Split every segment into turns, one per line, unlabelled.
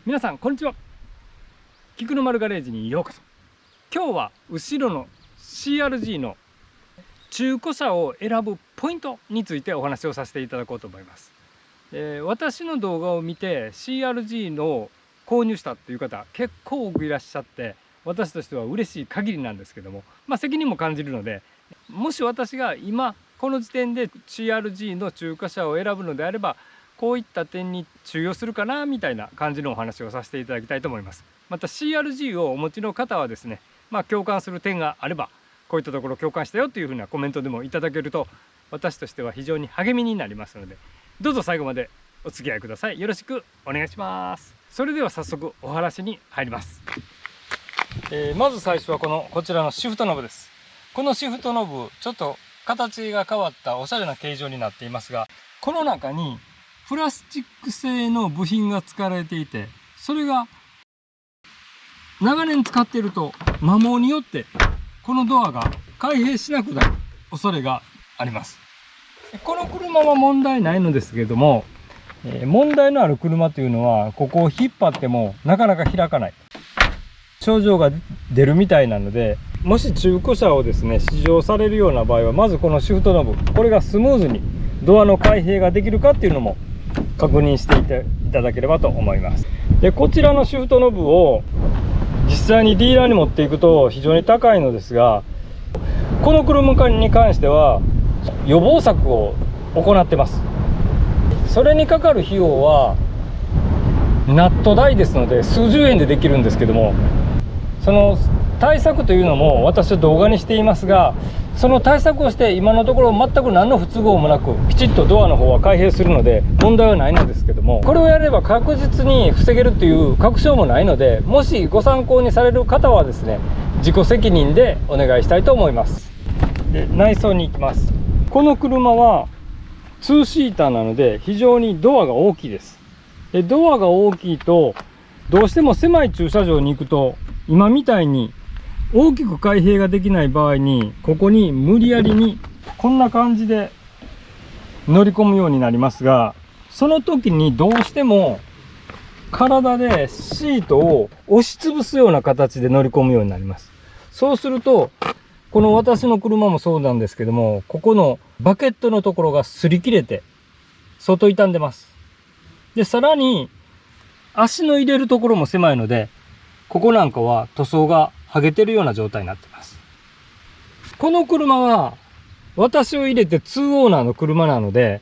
皆さんこんにちは。菊の丸ガレージにようこそ。今日は後ろの CRG の中古車を選ぶポイントについてお話をさせていただこうと思います。私の動画を見て CRG の購入したっていう方結構多くいらっしゃって、私としては嬉しい限りなんですけども、責任も感じるので、もし私が今この時点で CRG の中古車を選ぶのであれば、こういった点に注意をするかなみたいな感じのお話をさせていただきたいと思います。また CRG をお持ちの方はですね、共感する点があれば、こういったところ共感したよというふうなコメントでもいただけると、私としては非常に励みになりますので、どうぞ最後までお付き合いください。よろしくお願いします。それでは早速お話に入ります。まず最初はこちらのシフトノブです。このシフトノブ、ちょっと形が変わったおしゃれな形状になっていますが、この中にプラスチック製の部品が使われていて、それが長年使っていると摩耗によってこのドアが開閉しなくなる恐れがあります。この車は問題ないのですけれども、問題のある車というのはここを引っ張ってもなかなか開かない症状が出るみたいなので、もし中古車をですね試乗されるような場合は、まずこのシフトノブ、これがスムーズにドアの開閉ができるかっていうのも確認していただければと思います。で、こちらのシフトノブを実際にディーラーに持っていくと非常に高いのですが、この車に関しては予防策を行ってます。それにかかる費用はナット代ですので数十円でできるんですけども、その対策というのも私は動画にしていますが、その対策をして今のところ全く何の不都合もなくきちっとドアの方は開閉するので問題はないのですけども、これをやれば確実に防げるという確証もないので、もしご参考にされる方はですね、自己責任でお願いしたいと思います。で、内装に行きます。この車は2シーターなので非常にドアが大きいです。で、ドアが大きいとどうしても狭い駐車場に行くと、今みたいに大きく開閉ができない場合に、ここに無理やりにこんな感じで乗り込むようになりますが、その時にどうしても体でシートを押しつぶすような形で乗り込むようになります。そうすると、この私の車もそうなんですけども、ここのバケットのところが擦り切れて外傷んでます。で、さらに足の入れるところも狭いので、ここなんかは塗装が剥げてるような状態になってます。この車は私を入れて2オーナーの車なので、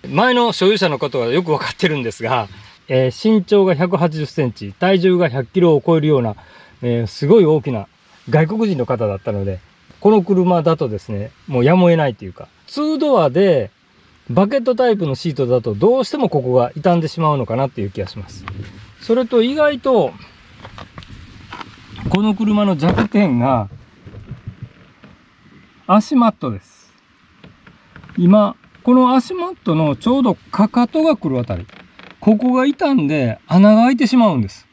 前の所有者のことはよくわかってるんですが、身長が180センチ、体重が100キロを超えるような、すごい大きな外国人の方だったので、この車だとですね、もうやむを得ないというか、2ドアでバケットタイプのシートだとどうしてもここが傷んでしまうのかなっていう気がします。それと意外とこの車の弱点が足マットです。今この足マットのちょうどかかとが来るあたり、ここが傷んで穴が開いてしまうんです。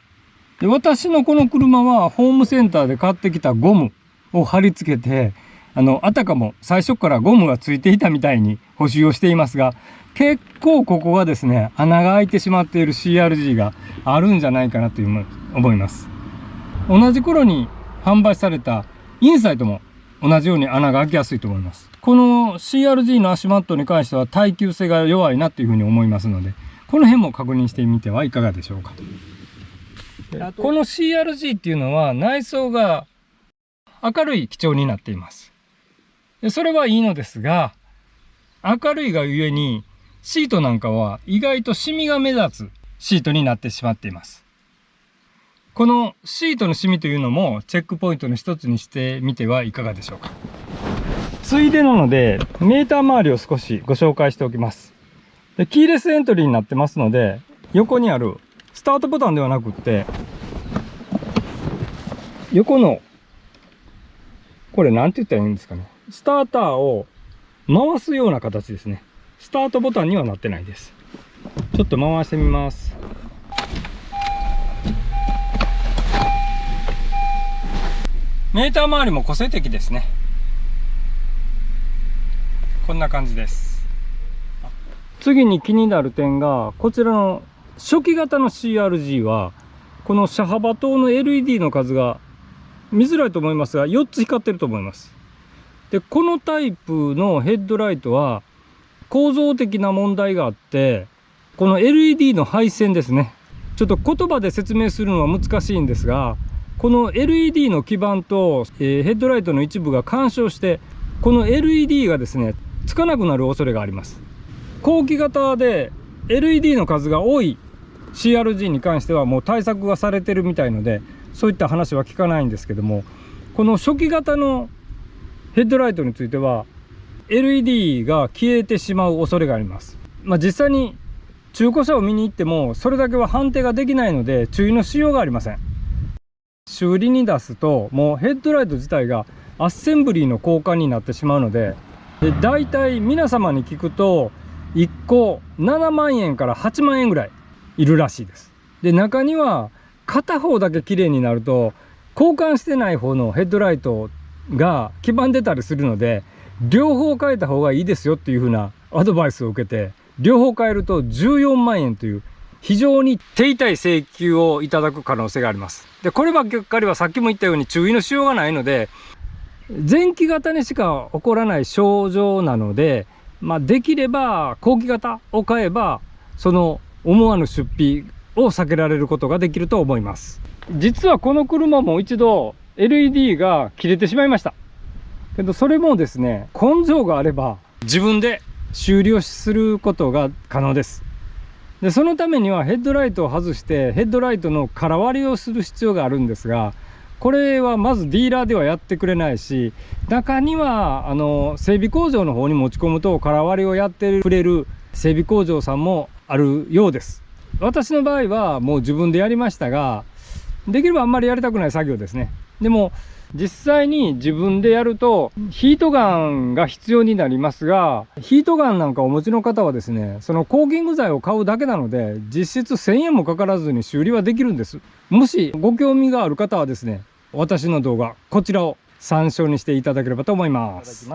で、私のこの車はホームセンターで買ってきたゴムを貼り付けて、あたかも最初からゴムがついていたみたいに補修をしていますが、結構ここがですね、穴が開いてしまっている CRG があるんじゃないかなと思います。同じ頃に販売されたインサイトも同じように穴が開きやすいと思います。この CRG の足マットに関しては耐久性が弱いなというふうに思いますので、この辺も確認してみてはいかがでしょうか。この CRG っていうのは内装が明るい基調になっています。それはいいのですが、明るいがゆえにシートなんかは意外とシミが目立つシートになってしまっています。このシートのシミというのもチェックポイントの一つにしてみてはいかがでしょうか。ついでなのでメーター周りを少しご紹介しておきます。で、キーレスエントリーになってますので、横にあるスタートボタンではなくって、横のこれなんて言ったらいいんですかね、スターターを回すような形ですね。スタートボタンにはなってないです。ちょっと回してみます。メーター周りも個性的ですね。こんな感じです。次に気になる点が、こちらの初期型の CRG はこの車幅灯の LED の数が見づらいと思いますが4つ光ってると思います。でこのタイプのヘッドライトは構造的な問題があって、この LED の配線ですね、ちょっと言葉で説明するのは難しいんですが、この LED の基板と、ヘッドライトの一部が干渉して、この LED がですねつかなくなる恐れがあります。後期型で LED の数が多い CRG に関してはもう対策がされてるみたいので、そういった話は聞かないんですけども、この初期型のヘッドライトについては LED が消えてしまう恐れがあります。実際に中古車を見に行ってもそれだけは判定ができないので注意のしようがありません。修理に出すともうヘッドライト自体がアッセンブリーの交換になってしまうので、だいたい皆様に聞くと1個7万円から8万円ぐらいいるらしいです。で中には片方だけ綺麗になると交換してない方のヘッドライトが黄ばんでたりするので、両方変えた方がいいですよっていう風なアドバイスを受けて、両方変えると14万円という非常に手痛い請求をいただく可能性があります。でこればっかりはさっきも言ったように注意のしようがないので、前期型にしか起こらない症状なので、できれば後期型を買えばその思わぬ出費を避けられることができると思います。実はこの車も一度 LED が切れてしまいましたけど、それもですね根性があれば自分で修理をすることが可能です。でそのためにはヘッドライトを外してヘッドライトの空割りをする必要があるんですが、これはまずディーラーではやってくれないし、中には整備工場の方に持ち込むと空割りをやってくれる整備工場さんもあるようです。私の場合はもう自分でやりましたが、できればあんまりやりたくない作業ですね。でも実際に自分でやるとヒートガンが必要になりますが、ヒートガンなんかお持ちの方はですね、そのコーキング剤を買うだけなので実質1000円もかからずに修理はできるんです。もしご興味がある方はですね、私の動画こちらを参照にしていただければと思います。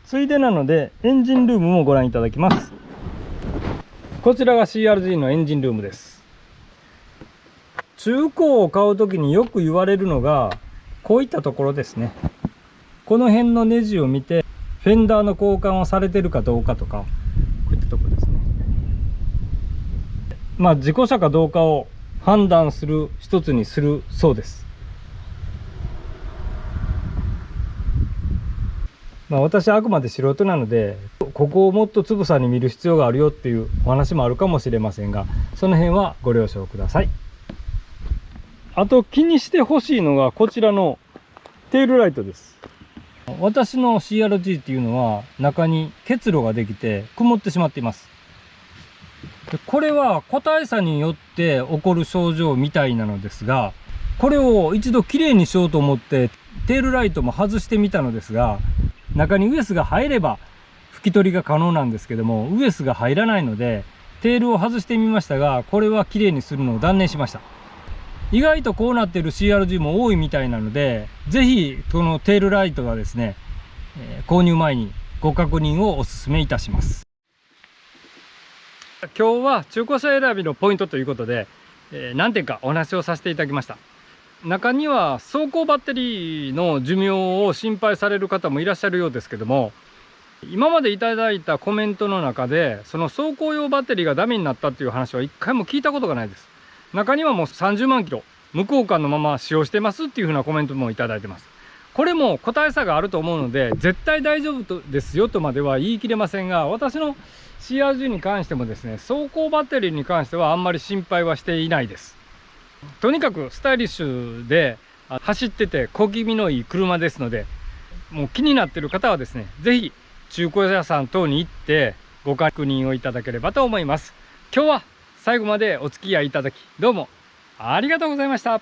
ついでなのでエンジンルームもご覧いただきます。こちらが CRG のエンジンルームです。中古を買う時によく言われるのがこういったところですね。この辺のネジを見てフェンダーの交換をされてるかどうかとか、こういったところですね。事故車かどうかを判断する一つにするそうです。私はあくまで素人なのでここをもっとつぶさに見る必要があるよっていうお話もあるかもしれませんが、その辺はご了承ください。あと気にしてほしいのがこちらのテールライトです。私の CRG っていうのは中に結露ができて曇ってしまっています。でこれは個体差によって起こる症状みたいなのですが、これを一度きれいにしようと思ってテールライトも外してみたのですが、中にウエスが入れば拭き取りが可能なんですけども、ウエスが入らないのでテールを外してみましたが、これはきれいにするのを断念しました。意外とこうなっている CRG も多いみたいなので、是非このテールライトはですね、購入前にご確認をお勧めいたします。今日は中古車選びのポイントということで、何点かお話をさせていただきました。中には走行バッテリーの寿命を心配される方もいらっしゃるようですけども、今までいただいたコメントの中でその走行用バッテリーがダメになったっていう話は一回も聞いたことがないです。中にはもう30万キロ無交換のまま使用してますっていう風なコメントもいただいてます。これも個体差があると思うので絶対大丈夫ですよとまでは言い切れませんが、私の CRG に関してもですね、走行バッテリーに関してはあんまり心配はしていないです。とにかくスタイリッシュで走ってて小気味のいい車ですので、もう気になっている方はですね、是非中古屋さん等に行ってご確認をいただければと思います。今日は最後までお付き合いいただきどうもありがとうございました。